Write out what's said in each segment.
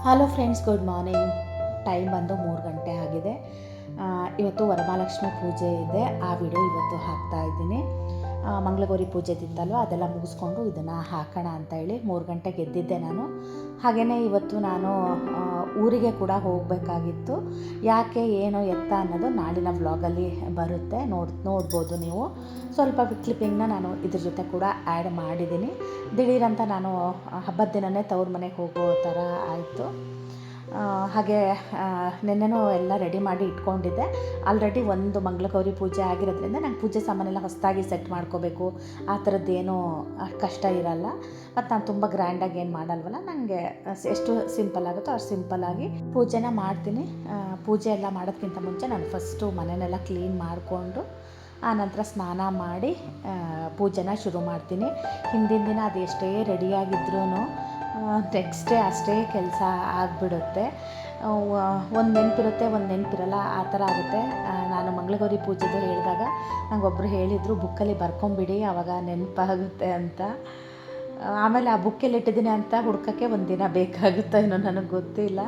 Hello friends, good morning. Time ಬಂದು 3 ಗಂಟೆ ಆಗಿದೆ. ಇವತ್ತು ವರಮಹಾಲಕ್ಷ್ಮಿ ಪೂಜೆ ಇದೆ. ಆ ವಿಡಿಯೋ ಇವತ್ತು ಹಾಕ್ತಾ ಇದ್ದೀನಿ. ಮಂಗಳಗೌರಿ ಪೂಜೆದಿತ್ತಲ್ವ, ಅದೆಲ್ಲ ಮುಗಿಸ್ಕೊಂಡು ಇದನ್ನು ಹಾಕೋಣ ಅಂತ ಹೇಳಿ 3 ಗಂಟೆಗೆ ಎದ್ದಿದ್ದೆ ನಾನು. ಹಾಗೆಯೇ ಇವತ್ತು ನಾನು ಊರಿಗೆ ಕೂಡ ಹೋಗಬೇಕಾಗಿತ್ತು. ಯಾಕೆ, ಏನು, ಎತ್ತ ಅನ್ನೋದು ನಾಳಿನ ವ್ಲಾಗಲ್ಲಿ ಬರುತ್ತೆ, ನೋಡ್ಬೋದು ನೀವು. ಸ್ವಲ್ಪ ಕ್ಲಿಪ್ಪಿಂಗ್ನ ನಾನು ಇದ್ರ ಜೊತೆ ಕೂಡ ಆ್ಯಡ್ ಮಾಡಿದ್ದೀನಿ. ದಿಢೀರಂತ ನಾನು ಹಬ್ಬದ ದಿನವೇ ತವ್ರ ಮನೆಗೆ ಹೋಗೋ ಥರ ಆಯಿತು. ಹಾಗೆ ನೆನ್ನೆನೂ ಎಲ್ಲ ರೆಡಿ ಮಾಡಿ ಇಟ್ಕೊಂಡಿದ್ದೆ. ಆಲ್ರೆಡಿ ಒಂದು ಮಂಗಳಗೌರಿ ಪೂಜೆ ಆಗಿರೋದ್ರಿಂದ ನಂಗೆ ಪೂಜೆ ಸಾಮಾನೆಲ್ಲ ಹೊಸದಾಗಿ ಸೆಟ್ ಮಾಡ್ಕೋಬೇಕು, ಆ ಥರದ್ದೇನೂ ಕಷ್ಟ ಇರಲ್ಲ. ಮತ್ತು ನಾನು ತುಂಬ ಗ್ರ್ಯಾಂಡಾಗಿ ಏನು ಮಾಡಲ್ವಲ್ಲ, ನನಗೆ ಎಷ್ಟು ಸಿಂಪಲ್ ಆಗುತ್ತೋ ಅಷ್ಟು ಸಿಂಪಲ್ಲಾಗಿ ಪೂಜೆನ ಮಾಡ್ತೀನಿ. ಪೂಜೆ ಎಲ್ಲ ಮಾಡೋದಕ್ಕಿಂತ ಮುಂಚೆ ನಾನು ಫಸ್ಟು ಮನೆಯೆಲ್ಲ ಕ್ಲೀನ್ ಮಾಡಿಕೊಂಡು ಆನಂತರ ಸ್ನಾನ ಮಾಡಿ ಪೂಜೆನ ಶುರು ಮಾಡ್ತೀನಿ. ಹಿಂದಿನ ದಿನ ಅದು ಎಷ್ಟೇ ರೆಡಿಯಾಗಿದ್ರೂ ನೆಕ್ಸ್ಟ್ ಡೇ ಅಷ್ಟೇ ಕೆಲಸ ಆಗಿಬಿಡುತ್ತೆ. ಒಂದು ನೆನಪಿರುತ್ತೆ, ಒಂದು ನೆನಪಿರಲ್ಲ, ಆ ಥರ ಆಗುತ್ತೆ. ನಾನು ಮಂಗಳಗೌರಿ ಪೂಜೆದು ಹೇಳಿದಾಗ ನನಗೊಬ್ಬರು ಹೇಳಿದರು, ಬುಕ್ಕಲ್ಲಿ ಬರ್ಕೊಂಬಿಡಿ, ಆವಾಗ ನೆನಪಾಗುತ್ತೆ ಅಂತ. ಆಮೇಲೆ ಆ ಬುಕ್ಕಲ್ಲಿ ಇಟ್ಟಿದ್ದೀನಿ ಅಂತ ಹುಡ್ಕೋಕ್ಕೆ ಒಂದು ದಿನ ಬೇಕಾಗುತ್ತೋ ಏನೋ ನನಗೆ ಗೊತ್ತಿಲ್ಲ.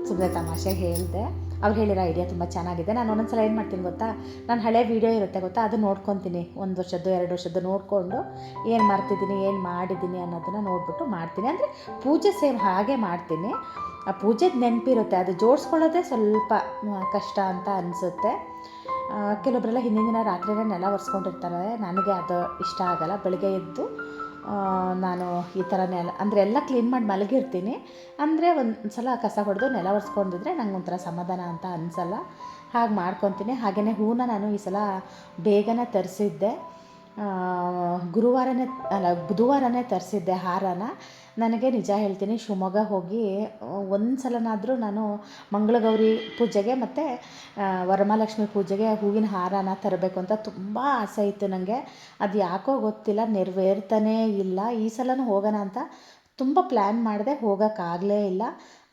ಸುಮ್ಮನೆ ತಮಾಷೆ ಹೇಳಿದೆ. ಅವ್ರು ಹೇಳಿರೋ ಐಡಿಯಾ ತುಂಬ ಚೆನ್ನಾಗಿದೆ. ನಾನು ಒಂದೊಂದು ಸಲ ಏನು ಮಾಡ್ತೀನಿ ಗೊತ್ತಾ, ನಾನು ಹಳೆ ವೀಡಿಯೋ ಇರುತ್ತೆ ಗೊತ್ತಾ, ಅದು ನೋಡ್ಕೊತೀನಿ. 1 ವರ್ಷದ್ದು 2 ವರ್ಷದ್ದು ನೋಡಿಕೊಂಡು ಏನು ಮಾಡ್ತಿದ್ದೀನಿ, ಏನು ಮಾಡಿದ್ದೀನಿ ಅನ್ನೋದನ್ನು ನೋಡಿಬಿಟ್ಟು ಮಾಡ್ತೀನಿ. ಅಂದರೆ ಪೂಜೆ ಸೇಮ್ ಹಾಗೆ ಮಾಡ್ತೀನಿ. ಆ ಪೂಜೆದು ನೆನಪಿರುತ್ತೆ, ಅದು ಜೋಡಿಸ್ಕೊಳ್ಳೋದೇ ಸ್ವಲ್ಪ ಕಷ್ಟ ಅಂತ ಅನಿಸುತ್ತೆ. ಕೆಲವೊಬ್ಬರೆಲ್ಲ ಹಿಂದಿನ ದಿನ ರಾತ್ರಿಯೇ ನೆಲ ಒರೆಸ್ಕೊಂಡಿರ್ತಾರೆ. ನನಗೆ ಅದು ಇಷ್ಟ ಆಗೋಲ್ಲ. ಬೆಳಗ್ಗೆ ಎದ್ದು ನಾನು ಈ ಥರ ಅಂದರೆ ಎಲ್ಲ ಕ್ಲೀನ್ ಮಾಡಿ ಮಲಗಿರ್ತೀನಿ. ಅಂದರೆ ಒಂದು ಸಲ ಕಸ ಹೊಡೆದು ನೆಲ ಒರೆಸ್ಕೊಂಡಿದ್ರೆ ನಂಗೆ ಒಂಥರ ಸಮಾಧಾನ ಅಂತ ಅನಿಸಲ್ಲ. ಹಾಗೆ ಮಾಡ್ಕೊತೀನಿ. ಹಾಗೆಯೇ ಹೂನ ನಾನು ಈ ಸಲ ಬೇಗನೆ ತರಿಸಿದ್ದೆ. ಬುಧವಾರನೇ ತರಿಸಿದ್ದೆ ಹಾರನ. ನನಗೆ ನಿಜ ಹೇಳ್ತೀನಿ, ಶಿವಮೊಗ್ಗ ಹೋಗಿ ಒಂದು ಸಲನಾದರೂ ನಾನು ಮಂಗಳಗೌರಿ ಪೂಜೆಗೆ ಮತ್ತು ವರಮಹಾಲಕ್ಷ್ಮಿ ಪೂಜೆಗೆ ಹೂವಿನ ಹಾರನ ತರಬೇಕು ಅಂತ ತುಂಬ ಆಸೆ ಇತ್ತು ನನಗೆ. ಅದು ಯಾಕೋ ಗೊತ್ತಿಲ್ಲ, ನೆರವೇರ್ತಾನೇ ಇಲ್ಲ. ಈ ಸಲನೂ ಹೋಗೋಣ ಅಂತ ತುಂಬ ಪ್ಲ್ಯಾನ್ ಮಾಡಿದೆ, ಹೋಗೋಕ್ಕಾಗಲೇ ಇಲ್ಲ.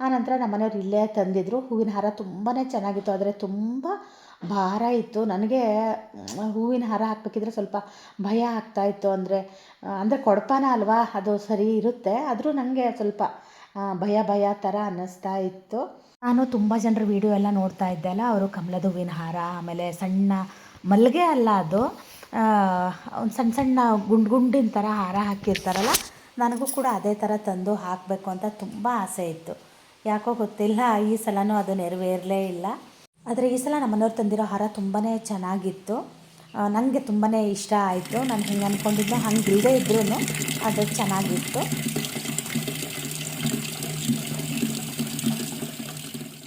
ಆನಂತರ ನಮ್ಮನೆಯವ್ರು ಇಲ್ಲೇ ತಂದಿದ್ದರು. ಹೂವಿನ ಹಾರ ತುಂಬಾ ಚೆನ್ನಾಗಿತ್ತು, ಆದರೆ ತುಂಬ ಭಾರ ಇತ್ತು. ನನಗೆ ಹೂವಿನ ಹಾರ ಹಾಕಬೇಕಿದ್ರೆ ಸ್ವಲ್ಪ ಭಯ ಆಗ್ತಾಯಿತ್ತು. ಅಂದರೆ ಕೊಡಪಾನ ಅಲ್ವಾ, ಅದು ಸರಿ ಇರುತ್ತೆ, ಆದರೂ ನನಗೆ ಸ್ವಲ್ಪ ಭಯ ಥರ ಅನ್ನಿಸ್ತಾ ಇತ್ತು. ನಾನು ತುಂಬ ಜನರ ವೀಡಿಯೋ ಎಲ್ಲ ನೋಡ್ತಾ ಇದ್ದೆ ಅಲ್ಲ, ಅವರು ಕಮಲದ ಹೂವಿನ ಹಾರ, ಆಮೇಲೆ ಸಣ್ಣ ಮಲ್ಲಿಗೆ ಅಲ್ಲ, ಅದು ಒಂದು ಸಣ್ಣ ಗುಂಡಿನ ಥರ ಹಾರ ಹಾಕಿರ್ತಾರಲ್ಲ, ನನಗೂ ಕೂಡ ಅದೇ ಥರ ತಂದು ಹಾಕಬೇಕು ಅಂತ ತುಂಬ ಆಸೆ ಇತ್ತು. ಯಾಕೋ ಗೊತ್ತಿಲ್ಲ, ಈ ಸಲನೂ ಅದು ನೆರವೇರಲೇ ಇಲ್ಲ. ಆದರೆ ಈ ಸಲ ನಮ್ಮ ಮನೆಯವ್ರು ತಂದಿರೋ ಹಾರ ತುಂಬಾ ಚೆನ್ನಾಗಿತ್ತು. ನನಗೆ ತುಂಬಾ ಇಷ್ಟ ಆಯಿತು. ನಾನು ಹಿಂಗೆ ಅಂದ್ಕೊಂಡಿದ್ದೆ, ಹಂಗೆ ಇಲ್ಲದೇ ಇದ್ರೂ ಅದು ಚೆನ್ನಾಗಿತ್ತು.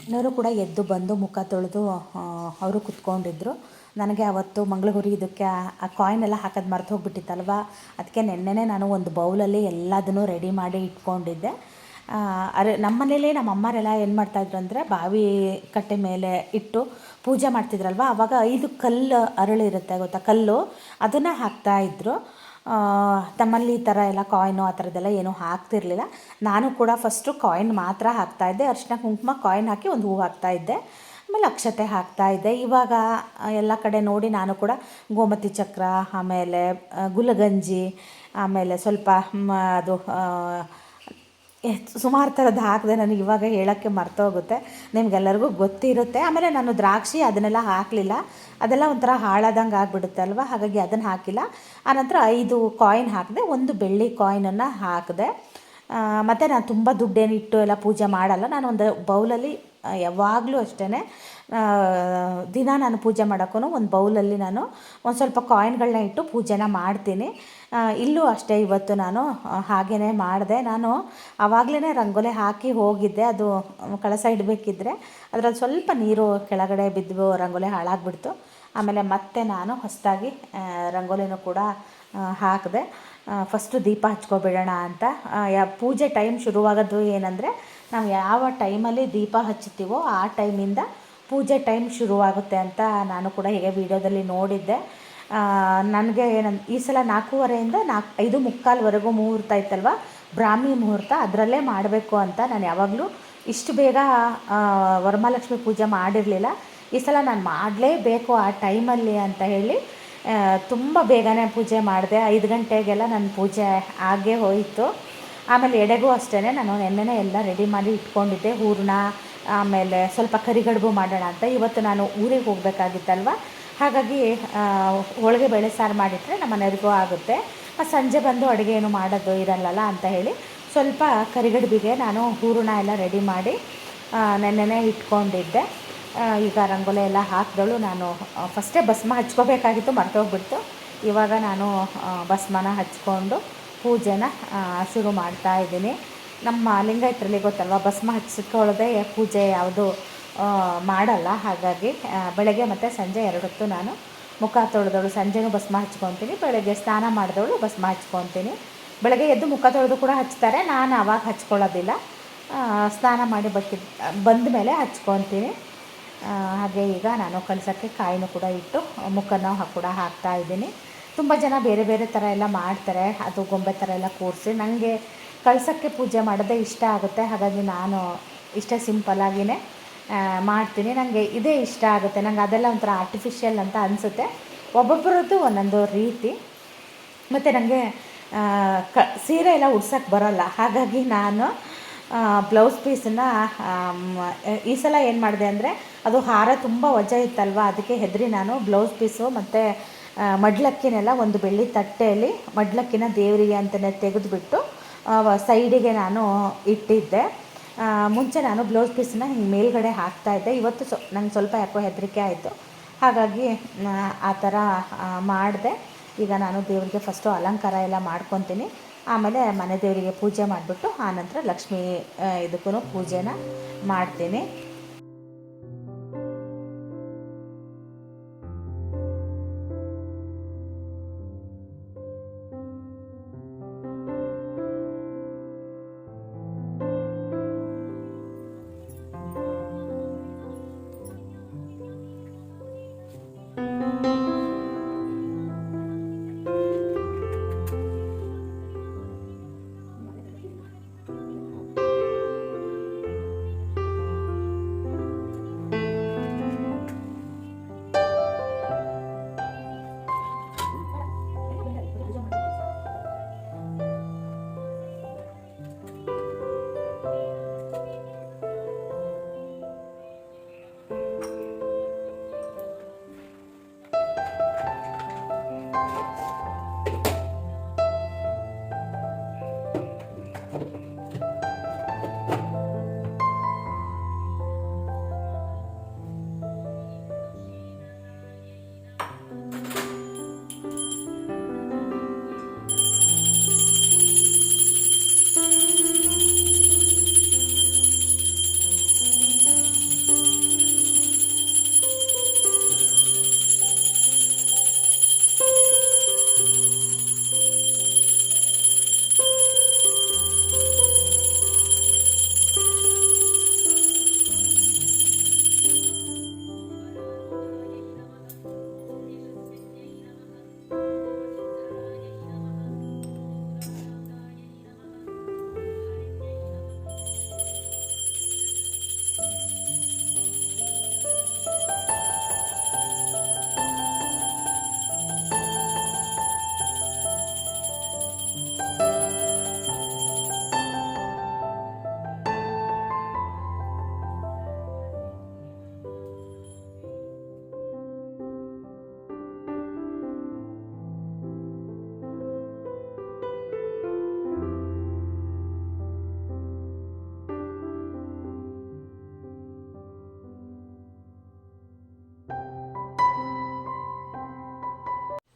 ಮನೆಯವರು ಕೂಡ ಎದ್ದು ಬಂದು ಮುಖ ತೊಳೆದು ಅವರು ಕುತ್ಕೊಂಡಿದ್ರು. ನನಗೆ ಅವತ್ತು ಮಂಗಳಗೌರಿ ಇದಕ್ಕೆ ಆ ಕಾಯಿನ್ ಎಲ್ಲ ಹಾಕೋದು ಮರೆತು ಹೋಗ್ಬಿಟ್ಟಿತ್ತಲ್ವ, ಅದಕ್ಕೆ ನೆನ್ನೆನೇ ನಾನು ಒಂದು ಬೌಲಲ್ಲಿ ಎಲ್ಲದನ್ನೂ ರೆಡಿ ಮಾಡಿ ಇಟ್ಕೊಂಡಿದ್ದೆ. ನಮ್ಮ ಮನೇಲಿ ನಮ್ಮ ಅಮ್ಮರೆಲ್ಲ ಏನು ಮಾಡ್ತಾಯಿದ್ರು ಅಂದರೆ, ಬಾವಿ ಕಟ್ಟೆ ಮೇಲೆ ಇಟ್ಟು ಪೂಜೆ ಮಾಡ್ತಿದ್ರಲ್ವ, ಆವಾಗ 5 ಕಲ್ಲು ಅರಳಿರುತ್ತೆ ಗೊತ್ತಾ, ಕಲ್ಲು, ಅದನ್ನು ಹಾಕ್ತಾಯಿದ್ರು. ತಮ್ಮಲ್ಲಿ ಈ ಥರ ಎಲ್ಲ ಕಾಯಿನು ಆ ಥರದ್ದೆಲ್ಲ ಏನೂ ಹಾಕ್ತಿರ್ಲಿಲ್ಲ. ನಾನು ಕೂಡ ಫಸ್ಟು ಕಾಯಿನ್ ಮಾತ್ರ ಹಾಕ್ತಾಯಿದ್ದೆ. ಅರಿಶಿನ ಕುಂಕುಮ ಕಾಯಿನ್ ಹಾಕಿ ಒಂದು ಹೂವು ಹಾಕ್ತಾಯಿದ್ದೆ, ಆಮೇಲೆ ಅಕ್ಷತೆ ಹಾಕ್ತಾಯಿದ್ದೆ. ಇವಾಗ ಎಲ್ಲ ಕಡೆ ನೋಡಿ ನಾನು ಕೂಡ ಗೋಮತಿ ಚಕ್ರ, ಆಮೇಲೆ ಗುಲಗಂಜಿ, ಆಮೇಲೆ ಸ್ವಲ್ಪ ಅದು ಸುಮಾರು ಥರದ್ದು ಹಾಕಿದೆ. ನನಗೆ ಇವಾಗ ಹೇಳೋಕ್ಕೆ ಮರ್ತೋಗುತ್ತೆ, ನಿಮಗೆಲ್ಲರಿಗೂ ಗೊತ್ತಿರುತ್ತೆ. ಆಮೇಲೆ ನಾನು ದ್ರಾಕ್ಷಿ ಅದನ್ನೆಲ್ಲ ಹಾಕಲಿಲ್ಲ, ಅದೆಲ್ಲ ಒಂಥರ ಹಾಳಾದಂಗೆ ಆಗಿಬಿಡುತ್ತೆ ಅಲ್ವ, ಹಾಗಾಗಿ ಅದನ್ನು ಹಾಕಿಲ್ಲ. ಆನಂತರ 5 ಕಾಯಿನ್ ಹಾಕಿದೆ, 1 ಬೆಳ್ಳಿ ಕಾಯಿನನ್ನು ಹಾಕಿದೆ. ಮತ್ತು ನಾನು ತುಂಬ ದುಡ್ಡೇನು ಇಟ್ಟು ಎಲ್ಲ ಪೂಜೆ ಮಾಡಲ್ಲ. ನಾನು ಒಂದು ಬೌಲಲ್ಲಿ ಯಾವಾಗಲೂ ಅಷ್ಟೇ, ದಿನ ನಾನು ಪೂಜೆ ಮಾಡೋಕ್ಕೂ ಒಂದು ಬೌಲಲ್ಲಿ ನಾನು ಒಂದು ಸ್ವಲ್ಪ ಕಾಯಿನ್ಗಳನ್ನ ಇಟ್ಟು ಪೂಜೆನ ಮಾಡ್ತೀನಿ. ಇಲ್ಲೂ ಅಷ್ಟೇ, ಇವತ್ತು ನಾನು ಹಾಗೇ ಮಾಡಿದೆ. ನಾನು ಆವಾಗಲೇ ರಂಗೋಲಿ ಹಾಕಿ ಹೋಗಿದ್ದೆ. ಅದು ಕಳಸ ಇಡಬೇಕಿದ್ರೆ ಅದರಲ್ಲಿ ಸ್ವಲ್ಪ ನೀರು ಕೆಳಗಡೆ ಬಿದ್ದು ರಂಗೋಲಿ ಹಾಳಾಗ್ಬಿಡ್ತು. ಆಮೇಲೆ ಮತ್ತೆ ನಾನು ಹೊಸದಾಗಿ ರಂಗೋಲಿನೂ ಕೂಡ ಹಾಕಿದೆ. ಫಸ್ಟು ದೀಪ ಹಚ್ಕೊಬಿಡೋಣ ಅಂತ. ಪೂಜೆ ಟೈಮ್ ಶುರುವಾಗೋದು ಏನಂದರೆ, ನಾವು ಯಾವ ಟೈಮಲ್ಲಿ ದೀಪ ಹಚ್ಚುತ್ತೀವೋ ಆ ಟೈಮಿಂದ ಪೂಜೆ ಟೈಮ್ ಶುರುವಾಗುತ್ತೆ ಅಂತ ನಾನು ಕೂಡ ಹೀಗೆ ವೀಡಿಯೋದಲ್ಲಿ ನೋಡಿದ್ದೆ. ನನಗೆ ಈ ಸಲ 4:15 5:45ವರೆಗೂ ಮುಹೂರ್ತ ಇತ್ತಲ್ವ, ಬ್ರಾಹ್ಮಿ ಮುಹೂರ್ತ, ಅದರಲ್ಲೇ ಮಾಡಬೇಕು ಅಂತ ನಾನು ಯಾವಾಗಲೂ ಇಷ್ಟು ಬೇಗ ವರಮಹಾಲಕ್ಷ್ಮಿ ಪೂಜೆ ಮಾಡಿರಲಿಲ್ಲ. ಈ ಸಲ ನಾನು ಮಾಡಲೇಬೇಕು ಆ ಟೈಮಲ್ಲಿ ಅಂತ ಹೇಳಿ ತುಂಬ ಬೇಗನೆ ಪೂಜೆ ಮಾಡಿದೆ. 5 ಗಂಟೆಗೆಲ್ಲ ನನ್ನ ಪೂಜೆ ಆಗೇ ಹೋಯಿತು. ಆಮೇಲೆ ಎಡೆಗೂ ಅಷ್ಟೇ ನಾನು ನೆನ್ನೆನೇ ಎಲ್ಲ ರೆಡಿ ಮಾಡಿ ಇಟ್ಕೊಂಡಿದ್ದೆ. ಹೂರಣ, ಆಮೇಲೆ ಸ್ವಲ್ಪ ಕರಿಗಡುಬು ಮಾಡೋಣ ಅಂತ. ಇವತ್ತು ನಾನು ಊರಿಗೆ ಹೋಗಬೇಕಾಗಿತ್ತಲ್ವ, ಹಾಗಾಗಿ ಹೋಳಿಗೆ ಬೇಳೆ ಸಾರು ಮಾಡಿಟ್ರೆ ನಮ್ಮ ಮನೆಯವ್ರಿಗೂ ಆಗುತ್ತೆ. ಸಂಜೆ ಬಂದು ಅಡುಗೆ ಏನು ಮಾಡೋದು ಇರಲ್ಲಲ್ಲ ಅಂತ ಹೇಳಿ ಸ್ವಲ್ಪ ಕರಿಗಡುಬಿಗೆ ನಾನು ಹೂರಣ ಎಲ್ಲ ರೆಡಿ ಮಾಡಿ ನೆನ್ನೆನೇ ಇಟ್ಕೊಂಡಿದ್ದೆ. ಈಗ ರಂಗೋಲಿ ಎಲ್ಲ ಹಾಕಿದಳು. ನಾನು ಫಸ್ಟೇ ಭಸ್ಮ ಹಚ್ಕೋಬೇಕಾಗಿತ್ತು, ಮರ್ತೋಗ್ಬಿಡ್ತು. ಇವಾಗ ನಾನು ಭಸ್ಮನ ಹಚ್ಕೊಂಡು ಪೂಜೆನ ಶುರು ಮಾಡ್ತಾಯಿದ್ದೀನಿ. ನಮ್ಮ ಲಿಂಗಾಯತರಲ್ಲಿ ಗೊತ್ತಲ್ವ, ಭಸ್ಮ ಹಚ್ಕೊಳ್ಳೋದೇ ಪೂಜೆ ಯಾವುದು ಮಾಡಲ್ಲ. ಹಾಗಾಗಿ ಬೆಳಗ್ಗೆ ಮತ್ತು ಸಂಜೆ 2 ಹೊತ್ತು ನಾನು ಮುಖ ತೊಳೆದವಳು ಸಂಜೆನೂ ಭಸ್ಮ ಹಚ್ಕೊತೀನಿ, ಬೆಳಗ್ಗೆ ಸ್ನಾನ ಮಾಡಿದವಳು ಭಸ್ಮ ಹಚ್ಕೊತೀನಿ. ಬೆಳಗ್ಗೆ ಎದ್ದು ಮುಖ ತೊಳೆದು ಕೂಡ ಹಚ್ತಾರೆ, ನಾನು ಆವಾಗ ಹಚ್ಕೊಳ್ಳೋದಿಲ್ಲ. ಸ್ನಾನ ಮಾಡಿ ಬಂದ ಮೇಲೆ ಹಚ್ಕೊತೀನಿ. ಹಾಗೆ ಈಗ ನಾನು ಕಳ್ಸೋಕ್ಕೆ ಕಾಯಿನೂ ಕೂಡ ಇಟ್ಟು ಮುಖನ ಕೂಡ ಹಾಕ್ತಾಯಿದ್ದೀನಿ. ತುಂಬ ಜನ ಬೇರೆ ಬೇರೆ ಥರ ಎಲ್ಲ ಮಾಡ್ತಾರೆ, ಅದು ಗೊಂಬೆ ಥರ ಎಲ್ಲ ಕೂರಿಸಿ. ನನಗೆ ಕಳ್ಸೋಕ್ಕೆ ಪೂಜೆ ಮಾಡೋದೇ ಇಷ್ಟ ಆಗುತ್ತೆ. ಹಾಗಾಗಿ ನಾನು ಇಷ್ಟೇ ಸಿಂಪಲ್ಲಾಗಿಯೇ ಮಾಡ್ತೀನಿ. ನನಗೆ ಇದೇ ಇಷ್ಟ ಆಗುತ್ತೆ. ನನಗೆ ಅದೆಲ್ಲ ಒಂಥರ ಆರ್ಟಿಫಿಷಿಯಲ್ ಅಂತ ಅನಿಸುತ್ತೆ. ಒಬ್ಬೊಬ್ಬರದ್ದು ಒಂದೊಂದು ರೀತಿ. ಮತ್ತು ನನಗೆ ಸೀರೆ ಎಲ್ಲ ಉಡ್ಸೋಕ್ಕೆ ಬರೋಲ್ಲ. ಹಾಗಾಗಿ ನಾನು ಬ್ಲೌಸ್ ಪೀಸನ್ನು ಈ ಸಲ ಏನು ಮಾಡಿದೆ ಅಂದರೆ, ಅದು ಹಾರ ತುಂಬ ವಜಾ ಇತ್ತಲ್ವ, ಅದಕ್ಕೆ ಹೆದರಿ ನಾನು ಬ್ಲೌಸ್ ಪೀಸು ಮತ್ತು ಮಡ್ಲಕ್ಕಿನೆಲ್ಲ ಒಂದು ಬೆಳ್ಳಿ ತಟ್ಟೆಯಲ್ಲಿ ಮಡ್ಲಕ್ಕಿನ ದೇವರಿಗೆ ಅಂತಲೇ ತೆಗೆದುಬಿಟ್ಟು ಸೈಡಿಗೆ ನಾನು ಇಟ್ಟಿದ್ದೆ. ಮುಂಚೆ ನಾನು ಬ್ಲೌಸ್ ಪೀಸನ್ನ ಹಿಂಗೆ ಮೇಲ್ಗಡೆ ಹಾಕ್ತಾಯಿದ್ದೆ. ಇವತ್ತು ನಂಗೆ ಸ್ವಲ್ಪ ಯಾಕೋ ಹೆದರಿಕೆ ಆಯಿತು, ಹಾಗಾಗಿ ಆ ಥರ ಮಾಡಿದೆ. ಈಗ ನಾನು ದೇವರಿಗೆ ಫಸ್ಟು ಅಲಂಕಾರ ಎಲ್ಲ ಮಾಡ್ಕೊತೀನಿ. ಆಮೇಲೆ ಮನೆ ದೇವರಿಗೆ ಪೂಜೆ ಮಾಡಿಬಿಟ್ಟು ಆನಂತರ ಲಕ್ಷ್ಮೀ ಇದಕ್ಕೂ ಪೂಜೆನ ಮಾಡ್ತೀನಿ.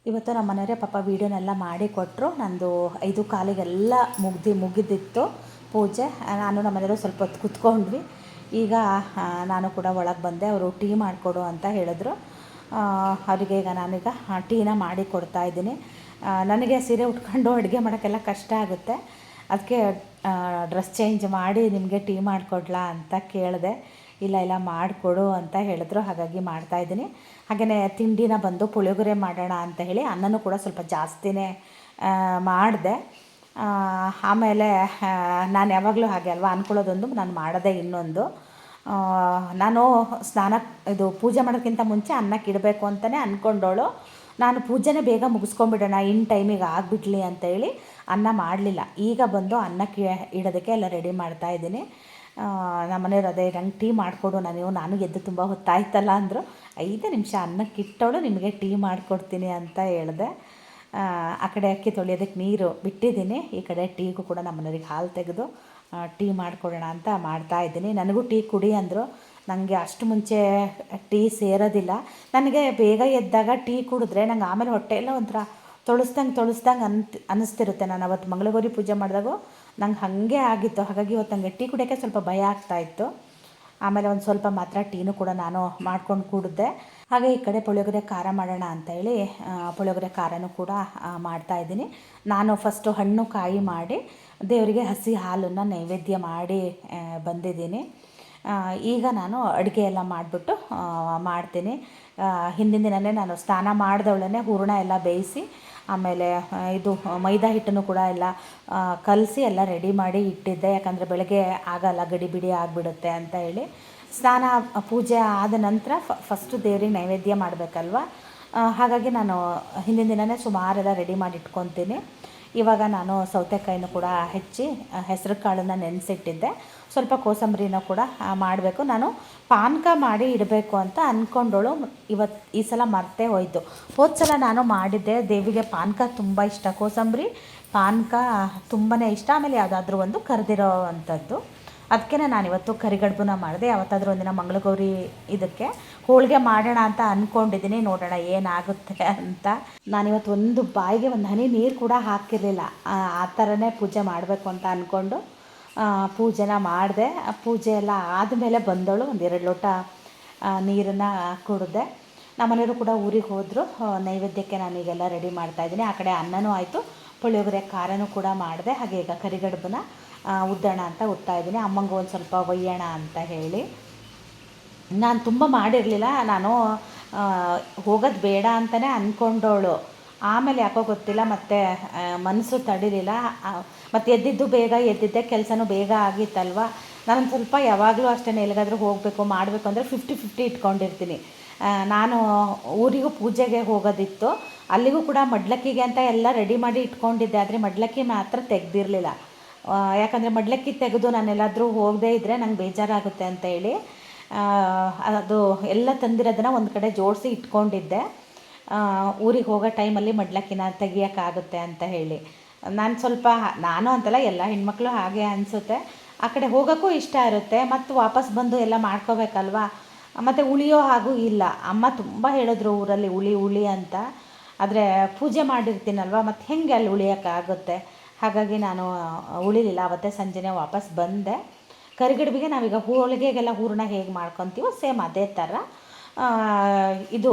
ಇವತ್ತು ನಮ್ಮ ಮನೆಯವರೇ ಪಾಪ ವೀಡಿಯೋನೆಲ್ಲ ಮಾಡಿ ಕೊಟ್ಟರು. ನಂದು 5:15ಗೆಲ್ಲ ಮುಗಿದಿತ್ತು ಪೂಜೆ. ನಾನು ನಮ್ಮ ಮನೆಯವರು ಸ್ವಲ್ಪ ಹೊತ್ತು ಕೂತ್ಕೊಂಡ್ವಿ. ಈಗ ನಾನು ಕೂಡ ಒಳಗೆ ಬಂದೆ. ಅವರು ಟೀ ಮಾಡಿಕೊಡು ಅಂತ ಹೇಳಿದ್ರು. ಅವರಿಗೆ ಈಗ ನಾನೀಗ ಟೀನ ಮಾಡಿ ಕೊಡ್ತಾಯಿದ್ದೀನಿ. ನನಗೆ ಸೀರೆ ಉಟ್ಕೊಂಡು ಅಡುಗೆ ಮಾಡೋಕ್ಕೆಲ್ಲ ಕಷ್ಟ ಆಗುತ್ತೆ. ಅದಕ್ಕೆ ಡ್ರೆಸ್ ಚೇಂಜ್ ಮಾಡಿ ನಿಮಗೆ ಟೀ ಮಾಡಿಕೊಡ್ಲಾ ಅಂತ ಕೇಳಿದೆ. ಇಲ್ಲ ಮಾಡಿಕೊಡು ಅಂತ ಹೇಳಿದ್ರು, ಹಾಗಾಗಿ ಮಾಡ್ತಾಯಿದ್ದೀನಿ. ಹಾಗೆಯೇ ತಿಂಡಿನ ಬಂದು ಪುಳಿಯೋಗರೆ ಮಾಡೋಣ ಅಂತ ಹೇಳಿ ಅನ್ನನೂ ಕೂಡ ಸ್ವಲ್ಪ ಜಾಸ್ತಿನೇ ಮಾಡಿದೆ. ಆಮೇಲೆ ನಾನು ಯಾವಾಗಲೂ ಹಾಗೆ ಅಲ್ವಾ ಅಂದ್ಕೊಳ್ಳೋದೊಂದು, ನಾನು ಮಾಡೋದೇ ಇನ್ನೊಂದು. ನಾನು ಇದು ಪೂಜೆ ಮಾಡೋಕ್ಕಿಂತ ಮುಂಚೆ ಅನ್ನಕ್ಕೆ ಇಡಬೇಕು ಅಂತಲೇ ಅಂದ್ಕೊಂಡೋಳು. ನಾನು ಪೂಜೆನೇ ಬೇಗ ಮುಗಿಸ್ಕೊಂಬಿಡೋಣ, ಇನ್ ಟೈಮಿಗೆ ಆಗಿಬಿಡ್ಲಿ ಅಂತೇಳಿ ಅನ್ನ ಮಾಡಲಿಲ್ಲ. ಈಗ ಬಂದು ಅನ್ನಕ್ಕೆ ಇಡೋದಕ್ಕೆ ಎಲ್ಲ ರೆಡಿ ಮಾಡ್ತಾಯಿದ್ದೀನಿ. ನಮ್ಮ ಮನೆಯವ್ರು ಅದೇ ನಂಗೆ ಟೀ ಮಾಡಿಕೊಡು, ನಾನು ಎದ್ದು ತುಂಬ ಹೊತ್ತಾಯ್ತಲ್ಲ ಅಂದರು. 5 ನಿಮಿಷ ಅನ್ನಕ್ಕೆ ಇಟ್ಟವಳು ನಿಮಗೆ ಟೀ ಮಾಡಿಕೊಡ್ತೀನಿ ಅಂತ ಹೇಳಿದೆ. ಆ ಕಡೆ ಅಕ್ಕಿ ತೊಳೆಯೋದಕ್ಕೆ ನೀರು ಬಿಟ್ಟಿದ್ದೀನಿ, ಈ ಕಡೆ ಟೀಗೂ ಕೂಡ ನಮ್ಮ ಮನೆಯವ್ರಿಗೆ ಹಾಲು ತೆಗೆದು ಟೀ ಮಾಡಿಕೊಡೋಣ ಅಂತ ಮಾಡ್ತಾಯಿದ್ದೀನಿ. ನನಗೂ ಟೀ ಕುಡಿ ಅಂದರು. ನನಗೆ ಅಷ್ಟು ಮುಂಚೆ ಟೀ ಸೇರೋದಿಲ್ಲ. ನನಗೆ ಬೇಗ ಎದ್ದಾಗ ಟೀ ಕುಡಿದ್ರೆ ನಂಗೆ ಆಮೇಲೆ ಹೊಟ್ಟೆಯೆಲ್ಲ ಒಂಥರ ತೊಳಸ್ದಂಗೆ ಅನ್ನಿಸ್ತಿರುತ್ತೆ. ನಾನು ಅವತ್ತು ಮಂಗಳಗೌರಿ ಪೂಜೆ ಮಾಡಿದಾಗೂ ನಂಗೆ ಹಾಗೆ ಆಗಿತ್ತು. ಹಾಗಾಗಿ ಇವತ್ತು ನನಗೆ ಟೀ ಕುಡಿಯೋಕ್ಕೆ ಸ್ವಲ್ಪ ಭಯ ಆಗ್ತಾಯಿತ್ತು. ಆಮೇಲೆ ಒಂದು ಸ್ವಲ್ಪ ಮಾತ್ರ ಟೀನು ಕೂಡ ನಾನು ಮಾಡ್ಕೊಂಡು ಕುಡಿದೆ. ಹಾಗೆ ಈ ಕಡೆ ಪುಳಿಯೋಗರೆ ಖಾರ ಮಾಡೋಣ ಅಂತೇಳಿ ಪುಳಿಯೋಗರೆ ಖಾರನೂ ಕೂಡ ಮಾಡ್ತಾಯಿದ್ದೀನಿ. ನಾನು ಫಸ್ಟು ಹಣ್ಣು ಕಾಯಿ ಮಾಡಿ ದೇವರಿಗೆ ಹಸಿ ಹಾಲನ್ನು ನೈವೇದ್ಯ ಮಾಡಿ ಬಂದಿದ್ದೀನಿ. ಈಗ ನಾನು ಅಡುಗೆ ಎಲ್ಲ ಮಾಡಿಬಿಟ್ಟು ಮಾಡ್ತೀನಿ. ಹಿಂದಿನ ದಿನವೇ ನಾನು ಸ್ನಾನ ಮಾಡಿದವಳನ್ನೇ ಹೂರಣ ಎಲ್ಲ ಬೇಯಿಸಿ, ಆಮೇಲೆ ಇದು ಮೈದಾ ಹಿಟ್ಟನ್ನು ಕೂಡ ಎಲ್ಲ ಕಲಸಿ ಎಲ್ಲ ರೆಡಿ ಮಾಡಿ ಇಟ್ಟಿದ್ದೆ. ಯಾಕಂದರೆ ಬೆಳಗ್ಗೆ ಆಗಲ್ಲ, ಗಡಿಬಿಡಿ ಆಗಿಬಿಡುತ್ತೆ ಅಂತ ಹೇಳಿ. ಸ್ನಾನ ಪೂಜೆ ಆದ ನಂತರ ಫಸ್ಟು ದೇವ್ರಿಗೆ ನೈವೇದ್ಯ ಮಾಡಬೇಕಲ್ವ. ಹಾಗಾಗಿ ನಾನು ಹಿಂದಿನ ದಿನವೇ ಸುಮಾರೆಲ್ಲ ರೆಡಿ ಮಾಡಿ ಇಟ್ಕೊತೀನಿ. ಇವಾಗ ನಾನು ಸೌತೆಕಾಯಿನೂ ಕೂಡ ಹೆಚ್ಚಿ ಹೆಸರು ಕಾಳನ್ನು ನೆನೆಸಿಟ್ಟಿದ್ದೆ. ಸ್ವಲ್ಪ ಕೋಸಂಬರಿನೂ ಕೂಡ ಮಾಡಬೇಕು. ನಾನು ಪಾನಕ ಮಾಡಿ ಇಡಬೇಕು ಅಂತ ಅಂದ್ಕೊಂಡೋಳು. ಈ ಸಲ ಮರ್ತೇ ಹೋಯಿತು. ಹೋದ ಸಲ ನಾನು ಮಾಡಿದ್ದೆ. ದೇವಿಗೆ ಪಾನಕ ತುಂಬ ಇಷ್ಟ, ಕೋಸಂಬರಿ ಪಾನಕ ತುಂಬಾ ಇಷ್ಟ. ಆಮೇಲೆ ಯಾವುದಾದ್ರೂ ಒಂದು ಕರೆದಿರೋ ಅಂಥದ್ದು. ಅದಕ್ಕೆ ನಾನಿವತ್ತು ಕರಿಗಡುಬನ್ನ ಮಾಡಿದೆ. ಯಾವತ್ತಾದರೂ ಒಂದಿನ ಮಂಗಳಗೌರಿ ಇದಕ್ಕೆ ಹೋಳಿಗೆ ಮಾಡೋಣ ಅಂತ ಅಂದ್ಕೊಂಡಿದ್ದೀನಿ. ನೋಡೋಣ ಏನಾಗುತ್ತೆ ಅಂತ. ನಾನಿವತ್ತು ಒಂದು ಬಾಯಿಗೆ ಒಂದು ಹನಿ ನೀರು ಕೂಡ ಹಾಕಿರಲಿಲ್ಲ. ಆ ಥರನೇ ಪೂಜೆ ಮಾಡಬೇಕು ಅಂತ ಅಂದ್ಕೊಂಡು ಪೂಜೆನ ಮಾಡಿದೆ. ಪೂಜೆ ಎಲ್ಲ ಆದಮೇಲೆ ಬಂದವಳು 1-2 ಲೋಟ ನೀರನ್ನು ಕುಡಿದೆ. ನಮ್ಮನೆಯವರು ಕೂಡ ಊರಿಗೆ ಹೋದರು. ನೈವೇದ್ಯಕ್ಕೆ ನಾನೀಗೆಲ್ಲ ರೆಡಿ ಮಾಡ್ತಾಯಿದ್ದೀನಿ. ಆ ಕಡೆ ಅನ್ನನೂ ಆಯಿತು, ಪುಳಿಯೋಗರೆ ಖಾರನೂ ಕೂಡ ಮಾಡಿದೆ. ಹಾಗೆ ಈಗ ಕರಿಗಡುಬನ್ನ ಉದ್ದೋಣ ಅಂತ ಉಡ್ತಾಯಿದ್ದೀನಿ. ಅಮ್ಮಂಗೆ ಒಂದು ಸ್ವಲ್ಪ ಒಯ್ಯೋಣ ಅಂತ ಹೇಳಿ. ನಾನು ತುಂಬ ಮಾಡಿರಲಿಲ್ಲ. ನಾನು ಹೋಗೋದು ಬೇಡ ಅಂತಲೇ ಅಂದ್ಕೊಂಡವಳು. ಆಮೇಲೆ ಯಾಕೋ ಗೊತ್ತಿಲ್ಲ, ಮತ್ತು ಮನಸ್ಸು ತಡಿಲಿಲ್ಲ. ಮತ್ತು ಎದ್ದಿದ್ದು ಬೇಗ ಎದ್ದಿದ್ದೆ, ಕೆಲಸನೂ ಬೇಗ ಆಗಿತ್ತಲ್ವ. ನಾನು ಸ್ವಲ್ಪ ಯಾವಾಗಲೂ ಅಷ್ಟೇ ಎಲ್ಲಿಗಾದರೂ ಹೋಗಬೇಕು ಮಾಡಬೇಕು ಅಂದರೆ 50-50 ಇಟ್ಕೊಂಡಿರ್ತೀನಿ. ನಾನು ಊರಿಗೂ ಪೂಜೆಗೆ ಹೋಗೋದಿತ್ತು, ಅಲ್ಲಿಗೂ ಕೂಡ ಮಡ್ಲಕ್ಕಿಗೆ ಅಂತ ಎಲ್ಲ ರೆಡಿ ಮಾಡಿ ಇಟ್ಕೊಂಡಿದ್ದೆ. ಆದರೆ ಮಡ್ಲಕ್ಕಿ ಮಾತ್ರ ತೆಗೆದಿರಲಿಲ್ಲ. ಯಾಕಂದರೆ ಮಡ್ಲಕ್ಕಿ ತೆಗೆದು ನಾನೆಲ್ಲಾದರೂ ಹೋಗದೇ ಇದ್ದರೆ ನಂಗೆ ಬೇಜಾರಾಗುತ್ತೆ ಅಂತ ಹೇಳಿ ಅದು ಎಲ್ಲ ತಂದಿರೋದನ್ನು ಒಂದು ಕಡೆ ಜೋಡಿಸಿ ಇಟ್ಕೊಂಡಿದ್ದೆ. ಊರಿಗೆ ಹೋಗೋ ಟೈಮಲ್ಲಿ ಮಡ್ಲಕ್ಕಿನ ತೆಗಿಯೋಕ್ಕಾಗುತ್ತೆ ಅಂತ ಹೇಳಿ. ನಾನು ಅಂತಲ್ಲ, ಎಲ್ಲ ಹೆಣ್ಮಕ್ಳು ಹಾಗೆ ಅನಿಸುತ್ತೆ. ಆ ಕಡೆ ಹೋಗೋಕ್ಕೂ ಇಷ್ಟ ಇರುತ್ತೆ, ಮತ್ತು ವಾಪಸ್ ಬಂದು ಎಲ್ಲ ಮಾಡ್ಕೋಬೇಕಲ್ವ. ಮತ್ತು ಉಳಿಯೋ ಹಾಗೂ ಇಲ್ಲ. ಅಮ್ಮ ತುಂಬ ಹೇಳಿದ್ರು ಊರಲ್ಲಿ ಉಳಿ ಅಂತ. ಆದರೆ ಪೂಜೆ ಮಾಡಿರ್ತೀನಲ್ವ, ಮತ್ತು ಹೆಂಗೆ ಅಲ್ಲಿ ಉಳಿಯೋಕ್ಕಾಗುತ್ತೆ. ಹಾಗಾಗಿ ನಾನು ಉಳಿಲಿಲ್ಲ. ಅವತ್ತೇ ಸಂಜೆನೇ ವಾಪಸ್ ಬಂದೆ. ಕರಿಗಡುಬಿಗೆ ನಾವೀಗ ಹೋಳಿಗೆಗೆಲ್ಲ ಹೂರಣ ಹೇಗೆ ಮಾಡ್ಕೊತೀವೋ ಸೇಮ್ ಅದೇ ಥರ. ಇದು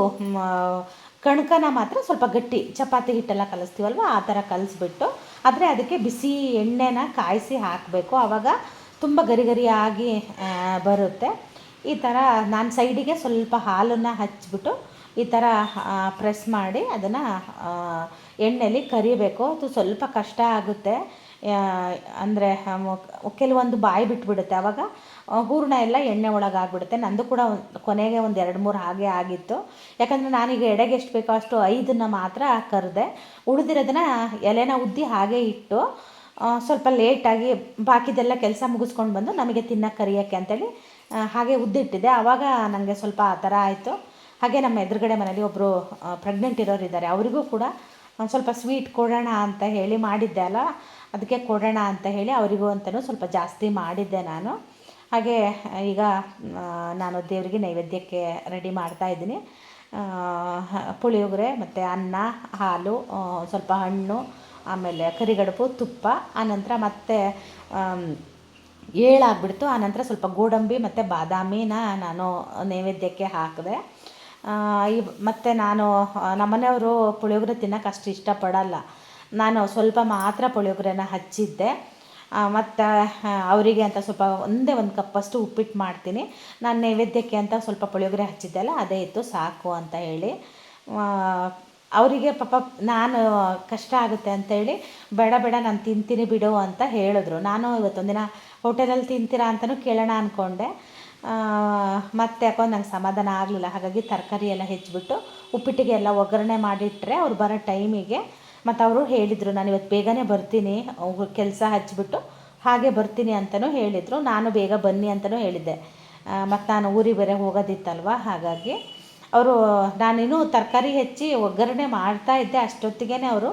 ಕಣ್ಕನ ಮಾತ್ರ ಸ್ವಲ್ಪ ಗಟ್ಟಿ, ಚಪಾತಿ ಹಿಟ್ಟೆಲ್ಲ ಕಲಿಸ್ತೀವಲ್ವ ಆ ಥರ ಕಲಿಸ್ಬಿಟ್ಟು, ಆದರೆ ಅದಕ್ಕೆ ಬಿಸಿ ಎಣ್ಣೆನ ಕಾಯಿಸಿ ಹಾಕಬೇಕು. ಆವಾಗ ತುಂಬ ಗರಿಗರಿಯಾಗಿ ಬರುತ್ತೆ. ಈ ಥರ ನಾನು ಸೈಡಿಗೆ ಸ್ವಲ್ಪ ಹಾಲನ್ನು ಹಚ್ಚಿಬಿಟ್ಟು ಈ ಥರ ಪ್ರೆಸ್ ಮಾಡಿ ಅದನ್ನು ಎಣ್ಣೆಯಲ್ಲಿ ಕರಿಬೇಕು. ಅದು ಸ್ವಲ್ಪ ಕಷ್ಟ ಆಗುತ್ತೆ. ಅಂದರೆ ಕೆಲವೊಂದು ಬಾಯಿ ಬಿಟ್ಬಿಡುತ್ತೆ. ಆವಾಗ ಹೂರಣ ಎಲ್ಲ ಎಣ್ಣೆ ಒಳಗಾಗ್ಬಿಡುತ್ತೆ. ನಂದು ಕೂಡ ಕೊನೆಗೆ ಒಂದು 2-3 ಹಾಗೆ ಆಗಿತ್ತು. ಯಾಕಂದರೆ ನಾನೀಗ ಎಡೆಗೆ ಎಷ್ಟು ಬೇಕೋ ಅಷ್ಟು 5 ಮಾತ್ರ ಕರೆದೆ. ಉಳಿದಿರೋದನ್ನ ಎಲೆನ ಉದ್ದಿ ಹಾಗೆ ಇಟ್ಟು ಸ್ವಲ್ಪ ಲೇಟಾಗಿ ಬಾಕಿದೆಲ್ಲ ಕೆಲಸ ಮುಗಿಸ್ಕೊಂಡು ಬಂದು ನಮಗೆ ತಿನ್ನೋಕ್ಕೆ ಕರಿಯೋಕ್ಕೆ ಅಂತೇಳಿ ಹಾಗೆ ಉದ್ದಿಟ್ಟಿದ್ದೆ. ಆವಾಗ ನನಗೆ ಸ್ವಲ್ಪ ಆ ಥರ ಆಯಿತು. ಹಾಗೆ ನಮ್ಮ ಎದುರುಗಡೆ ಮನೇಲಿ ಒಬ್ಬರು ಪ್ರೆಗ್ನೆಂಟ್ ಇರೋರು ಇದ್ದಾರೆ. ಅವರಿಗೂ ಕೂಡ ಒಂದು ಸ್ವಲ್ಪ ಸ್ವೀಟ್ ಕೊಡೋಣ ಅಂತ ಹೇಳಿ ಮಾಡಿದ್ದೆ ಅಲ್ಲ, ಅದಕ್ಕೆ ಕೊಡೋಣ ಅಂತ ಹೇಳಿ ಅವರಿಗೂ ಅಂತಲೂ ಸ್ವಲ್ಪ ಜಾಸ್ತಿ ಮಾಡಿದ್ದೆ ನಾನು. ಹಾಗೆ ಈಗ ನಾನು ದೇವರಿಗೆ ನೈವೇದ್ಯಕ್ಕೆ ರೆಡಿ ಮಾಡ್ತಾಯಿದ್ದೀನಿ. ಪುಳಿಯೋಗರೆ ಮತ್ತು ಅನ್ನ, ಹಾಲು, ಸ್ವಲ್ಪ ಹಣ್ಣು, ಆಮೇಲೆ ಕರಿಗಡುಬು, ತುಪ್ಪ. ಆನಂತರ ಮತ್ತೆ ಏಳಾಗ್ಬಿಡ್ತು. ಆನಂತರ ಸ್ವಲ್ಪ ಗೋಡಂಬಿ ಮತ್ತು ಬಾದಾಮಿನ ನಾನು ನೈವೇದ್ಯಕ್ಕೆ ಹಾಕಿದೆ. ಮತ್ತು ನಮ್ಮನೆಯವರು ಪುಳಿಯೋಗರೆ ತಿನ್ನೋಕೆ ಅಷ್ಟು ಇಷ್ಟಪಡಲ್ಲ. ನಾನು ಸ್ವಲ್ಪ ಮಾತ್ರ ಪುಳಿಯೋಗರೆನ ಹಚ್ಚಿದ್ದೆ. ಮತ್ತು ಅವರಿಗೆ ಅಂತ ಸ್ವಲ್ಪ ಒಂದೇ ಒಂದು ಕಪ್ಪಷ್ಟು ಉಪ್ಪಿಟ್ಟು ಮಾಡ್ತೀನಿ. ನಾನು ನೈವೇದ್ಯಕ್ಕೆ ಅಂತ ಸ್ವಲ್ಪ ಪುಳಿಯೋಗರೆ ಹಚ್ಚಿದ್ದೆ ಅಲ್ಲ, ಅದೇ ಇತ್ತು ಸಾಕು ಅಂತ ಹೇಳಿ. ಅವರಿಗೆ ಪಾಪ ನಾನು ಕಷ್ಟ ಆಗುತ್ತೆ ಅಂತೇಳಿ ಬೇಡ ನಾನು ತಿಂತೀನಿ ಬಿಡು ಅಂತ ಹೇಳಿದ್ರು. ನಾನು ಇವತ್ತೊಂದಿನ ಹೋಟೆಲಲ್ಲಿ ತಿಂತೀರಾ ಅಂತಲೂ ಕೇಳೋಣ ಅಂದ್ಕೊಂಡೆ. ಮತ್ತು ಯಾಕೋ ನಂಗೆ ಸಮಾಧಾನ ಆಗಲಿಲ್ಲ. ಹಾಗಾಗಿ ತರಕಾರಿ ಎಲ್ಲ ಹೆಚ್ಚಿಬಿಟ್ಟು ಉಪ್ಪಿಟ್ಟಿಗೆ ಎಲ್ಲ ಒಗ್ಗರಣೆ ಮಾಡಿಟ್ಟರೆ ಅವ್ರು ಬರೋ ಟೈಮಿಗೆ ಮತ್ತು ಅವರು ಹೇಳಿದರು ನಾನು ಇವತ್ತು ಬೇಗನೆ ಬರ್ತೀನಿ, ಕೆಲಸ ಹಚ್ಚಿಬಿಟ್ಟು ಹಾಗೆ ಬರ್ತೀನಿ ಅಂತಲೂ ಹೇಳಿದರು. ನಾನು ಬೇಗ ಬನ್ನಿ ಅಂತಲೂ ಹೇಳಿದ್ದೆ. ಮತ್ತು ನಾನು ಊರಿಗೆ ಬೇರೆ ಹೋಗೋದಿತ್ತಲ್ವ, ಹಾಗಾಗಿ ಅವರು ನಾನಿನ್ನೂ ತರಕಾರಿ ಹೆಚ್ಚಿ ಒಗ್ಗರಣೆ ಮಾಡ್ತಾಯಿದ್ದೆ, ಅಷ್ಟೊತ್ತಿಗೆ ಅವರು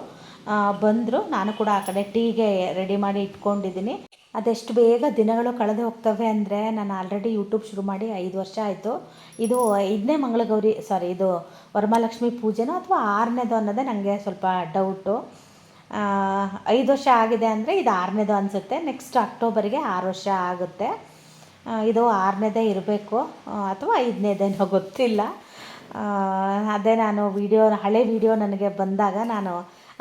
ಬಂದರು. ನಾನು ಕೂಡ ಆ ಕಡೆ ಟೀಗೆ ರೆಡಿ ಮಾಡಿ ಇಟ್ಕೊಂಡಿದ್ದೀನಿ. ಅದೆಷ್ಟು ಬೇಗ ದಿನಗಳು ಕಳೆದು ಹೋಗ್ತವೆ ಅಂದರೆ, ನಾನು ಆಲ್ರೆಡಿ ಯೂಟ್ಯೂಬ್ ಶುರು ಮಾಡಿ 5 ವರ್ಷ ಆಯಿತು. ಇದು 5ನೇ ಮಂಗಳಗೌರಿ, ಇದು ವರಮಹಾಲಕ್ಷ್ಮಿ ಪೂಜೆನೋ ಅಥವಾ 6ನೇದು ಅನ್ನೋದೇ ನನಗೆ ಸ್ವಲ್ಪ ಡೌಟು. 5 ವರ್ಷ ಆಗಿದೆ ಅಂದರೆ ಇದು 6ನೇದು ಅನಿಸುತ್ತೆ. ನೆಕ್ಸ್ಟ್ ಅಕ್ಟೋಬರ್ಗೆ 6 ವರ್ಷ ಆಗುತ್ತೆ. ಇದು 6ನೇದೇ ಇರಬೇಕು ಅಥವಾ 5ನೇದೇನೋ ಗೊತ್ತಿಲ್ಲ. ಅದೇ ನಾನು ಹಳೆ ವಿಡಿಯೋ ನನಗೆ ಬಂದಾಗ ನಾನು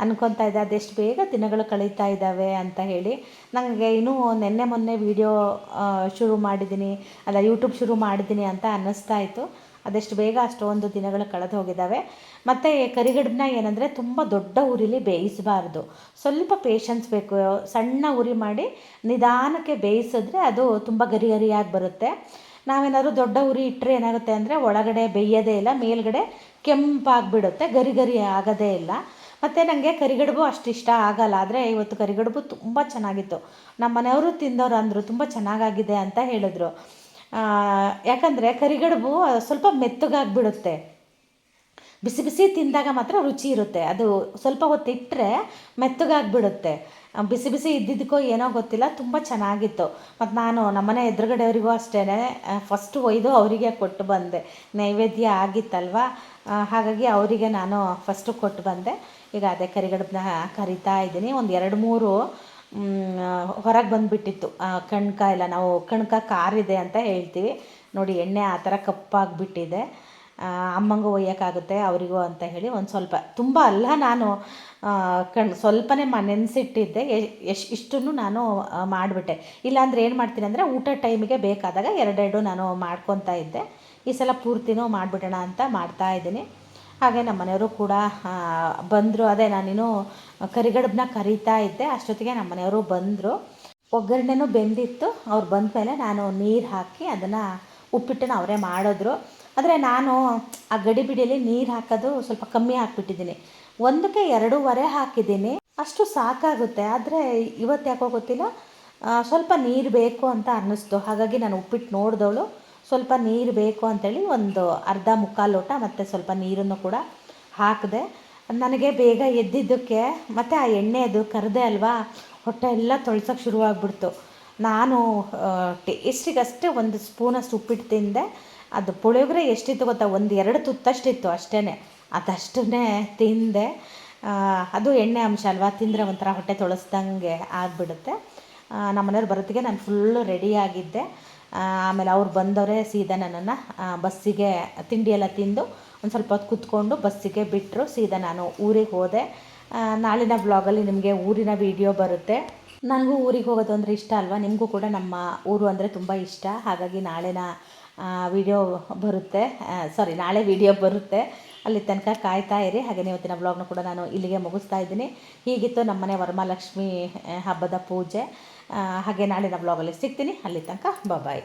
ಅನ್ಕೊತಾ ಇದ್ದೆ ಅದೆಷ್ಟು ಬೇಗ ದಿನಗಳು ಕಳೀತಾ ಇದ್ದಾವೆ ಅಂತ ಹೇಳಿ. ನನಗೆ ಇನ್ನೂ ನೆನ್ನೆ ಮೊನ್ನೆ ವಿಡಿಯೋ ಶುರು ಮಾಡಿದ್ದೀನಿ, ಯೂಟ್ಯೂಬ್ ಶುರು ಮಾಡಿದ್ದೀನಿ ಅಂತ ಅನ್ನಿಸ್ತಾ ಇತ್ತು. ಅದೆಷ್ಟು ಬೇಗ ಅಷ್ಟೊಂದು ದಿನಗಳು ಕಳೆದು ಹೋಗಿದ್ದಾವೆ. ಮತ್ತು ಕರಿಗಡುಬನ್ನ ಏನಂದರೆ ತುಂಬ ದೊಡ್ಡ ಉರಿಲಿ ಬೇಯಿಸಬಾರ್ದು, ಸ್ವಲ್ಪ ಪೇಷನ್ಸ್ ಬೇಕು. ಸಣ್ಣ ಉರಿ ಮಾಡಿ ನಿಧಾನಕ್ಕೆ ಬೇಯಿಸಿದ್ರೆ ಅದು ತುಂಬ ಗರಿ ಗರಿಯಾಗಿ ಬರುತ್ತೆ. ನಾವೇನಾದರೂ ದೊಡ್ಡ ಉರಿ ಇಟ್ಟರೆ ಏನಾಗುತ್ತೆ ಅಂದರೆ ಒಳಗಡೆ ಬೇಯೋದೇ ಇಲ್ಲ, ಮೇಲ್ಗಡೆ ಕೆಂಪಾಗಿಬಿಡುತ್ತೆ, ಗರಿ ಗರಿ ಆಗೋದೇ ಇಲ್ಲ. ಮತ್ತು ನನಗೆ ಕರಿಗಡುಬು ಅಷ್ಟು ಇಷ್ಟ ಆಗಲ್ಲ. ಆದರೆ ಇವತ್ತು ಕರಿಗಡುಬು ತುಂಬ ಚೆನ್ನಾಗಿತ್ತು. ನಮ್ಮ ಮನೆಯವರು ತಿಂದವರು ಅಂದರು ತುಂಬ ಚೆನ್ನಾಗಾಗಿದೆ ಅಂತ ಹೇಳಿದ್ರು. ಯಾಕಂದರೆ ಕರಿಗಡುಬು ಸ್ವಲ್ಪ ಮೆತ್ತಗಾಗಿಬಿಡುತ್ತೆ, ಬಿಸಿ ಬಿಸಿ ತಿಂದಾಗ ಮಾತ್ರ ರುಚಿ ಇರುತ್ತೆ. ಅದು ಸ್ವಲ್ಪ ಹೊತ್ತು ಇಟ್ಟರೆ ಮೆತ್ತಗಾಗಿಬಿಡುತ್ತೆ. ಬಿಸಿ ಬಿಸಿ ಇದ್ದಿದ್ದಕ್ಕೋ ಏನೋ ಗೊತ್ತಿಲ್ಲ, ತುಂಬ ಚೆನ್ನಾಗಿತ್ತು. ಮತ್ತು ನಾನು ನಮ್ಮನೆ ಎದುರುಗಡೆಯವರಿಗೂ ಅಷ್ಟೇ ಫಸ್ಟು ಒಯ್ದು ಅವರಿಗೆ ಕೊಟ್ಟು ಬಂದೆ. ನೈವೇದ್ಯ ಆಗಿತ್ತಲ್ವ, ಹಾಗಾಗಿ ಅವರಿಗೆ ನಾನು ಫಸ್ಟು ಕೊಟ್ಟು ಬಂದೆ. ಈಗ ಅದೇ ಕರಿಗಡುಬನ್ನ ಕರಿತಾ ಇದ್ದೀನಿ. ಒಂದು 2-3 ಹೊರಗೆ ಬಂದುಬಿಟ್ಟಿತ್ತು ಕಣ್ಕ ಎಲ್ಲ. ನಾವು ಕಣ್ಕ ಕಾರಿದೆ ಅಂತ ಹೇಳ್ತೀವಿ ನೋಡಿ, ಎಣ್ಣೆ ಆ ಥರ ಕಪ್ಪಾಗಿಬಿಟ್ಟಿದೆ. ಅಮ್ಮಂಗೂ ಒಯ್ಯೋಕ್ಕಾಗುತ್ತೆ ಅವರಿಗೂ ಅಂತ ಹೇಳಿ ಒಂದು ಸ್ವಲ್ಪ, ತುಂಬ ಅಲ್ಲ, ನಾನು ಸ್ವಲ್ಪನೇ ನೆನೆಸಿಟ್ಟಿದ್ದೆ. ಇಷ್ಟನ್ನು ನಾನು ಮಾಡಿಬಿಟ್ಟೆ. ಇಲ್ಲಾಂದರೆ ಏನು ಮಾಡ್ತೀನಿ ಅಂದರೆ ಊಟ ಟೈಮಿಗೆ ಬೇಕಾದಾಗ 2 ನಾನು ಮಾಡ್ಕೊತಾ ಇದ್ದೆ. ಈ ಸಲ ಪೂರ್ತಿನೂ ಮಾಡಿಬಿಡೋಣ ಅಂತ ಮಾಡ್ತಾಯಿದ್ದೀನಿ. ಹಾಗೆ ನಮ್ಮ ಮನೆಯವರು ಕೂಡ ಬಂದರು. ಅದೇ ನಾನಿನ್ನೂ ಕರಿಗಡುಬನ್ನ ಕರಿತಾ ಇದ್ದೆ, ಅಷ್ಟೊತ್ತಿಗೆ ನಮ್ಮ ಮನೆಯವರು ಬಂದರು. ಒಗ್ಗರಣೆನೂ ಬೆಂದಿತ್ತು. ಅವ್ರು ಬಂದ ಮೇಲೆ ನಾನು ನೀರು ಹಾಕಿ ಅದನ್ನು ಉಪ್ಪಿಟ್ಟನ್ನು ಅವರೇ ಮಾಡಿದ್ರು. ಆದರೆ ನಾನು ಆ ಗಡಿಬಿಡಿಯಲ್ಲಿ ನೀರು ಹಾಕೋದು ಸ್ವಲ್ಪ ಕಮ್ಮಿ ಹಾಕ್ಬಿಟ್ಟಿದ್ದೀನಿ. 1ಕ್ಕೆ 2.5 ಹಾಕಿದ್ದೀನಿ, ಅಷ್ಟು ಸಾಕಾಗುತ್ತೆ. ಆದರೆ ಇವತ್ತು ಯಾಕೋ ಗೊತ್ತಿಲ್ಲ, ಸ್ವಲ್ಪ ನೀರು ಬೇಕು ಅಂತ ಅನ್ನಿಸ್ತು. ಹಾಗಾಗಿ ನಾನು ಉಪ್ಪಿಟ್ಟು ನೋಡಿದವಳು ಸ್ವಲ್ಪ ನೀರು ಬೇಕು ಅಂಥೇಳಿ ಒಂದು ಅರ್ಧ ಮುಕ್ಕಾಲು ಲೋಟ ಮತ್ತು ಸ್ವಲ್ಪ ನೀರನ್ನು ಕೂಡ ಹಾಕಿದೆ. ನನಗೆ ಬೇಗ ಎದ್ದಿದ್ದಕ್ಕೆ ಮತ್ತು ಆ ಎಣ್ಣೆ ಅದು ಕರೆದೆ ಅಲ್ವಾ, ಹೊಟ್ಟೆ ಎಲ್ಲ ತೊಳ್ಸೋಕ್ಕೆ ಶುರುವಾಗ್ಬಿಡ್ತು. ನಾನು ಟೇಸ್ಟಿಗಷ್ಟೇ 1 ಸ್ಪೂನಷ್ಟು ಉಪ್ಪಿಟ್ಟು ತಿಂದೆ. ಅದು ಪುಳಿಯೋಗರೆ ಎಷ್ಟಿತ್ತು ಗೊತ್ತಾ, 1-2 ತುತ್ತಷ್ಟಿತ್ತು ಅಷ್ಟೇ, ಅದಷ್ಟನ್ನೇ ತಿಂದೆ. ಅದು ಎಣ್ಣೆ ಅಂಶ ಅಲ್ವಾ, ತಿಂದರೆ ಒಂಥರ ಹೊಟ್ಟೆ ತೊಳಸ್ದಂಗೆ ಆಗಿಬಿಡುತ್ತೆ. ನಮ್ಮ ಮನೆಯವ್ರು ಬರೋತ್ತಿಗೆ ನಾನು ಫುಲ್ಲು ರೆಡಿಯಾಗಿದ್ದೆ. ಆಮೇಲೆ ಅವ್ರು ಬಂದವರೇ ಸೀದಾ ನನ್ನನ್ನು ಬಸ್ಸಿಗೆ ತಿಂಡಿ ಎಲ್ಲ ತಿಂದು ಒಂದು ಸ್ವಲ್ಪ ಹೊತ್ತು ಕೂತ್ಕೊಂಡು ಬಸ್ಸಿಗೆ ಬಿಟ್ಟರು. ಸೀದಾ ನಾನು ಊರಿಗೆ ಹೋದೆ. ನಾಳಿನ ಬ್ಲಾಗಲ್ಲಿ ನಿಮಗೆ ಊರಿನ ವಿಡಿಯೋ ಬರುತ್ತೆ. ನನಗೂ ಊರಿಗೆ ಹೋಗೋದು ಅಂದರೆ ಇಷ್ಟ ಅಲ್ವಾ, ನಿಮಗೂ ಕೂಡ ನಮ್ಮ ಊರು ಅಂದರೆ ತುಂಬ ಇಷ್ಟ. ಹಾಗಾಗಿ ನಾಳಿನ ವಿಡಿಯೋ ಬರುತ್ತೆ, ನಾಳೆ ವಿಡಿಯೋ ಬರುತ್ತೆ. ಅಲ್ಲಿ ತನಕ ಕಾಯ್ತಾ ಇರಿ. ಹಾಗೆ ಇವತ್ತಿನ ಬ್ಲಾಗ್ನ ಕೂಡ ನಾನು ಇಲ್ಲಿಗೆ ಮುಗಿಸ್ತಾ ಇದ್ದೀನಿ. ಹೀಗಿತ್ತು ನಮ್ಮನೆ ವರಮಹಾಲಕ್ಷ್ಮಿ ಹಬ್ಬದ ಪೂಜೆ. ಹಾಗೆ ನಾಳಿನ ಬ್ಲಾಗಲ್ಲಿ ಸಿಗ್ತೀನಿ. ಅಲ್ಲಿ ತನಕ ಬಾಯ್.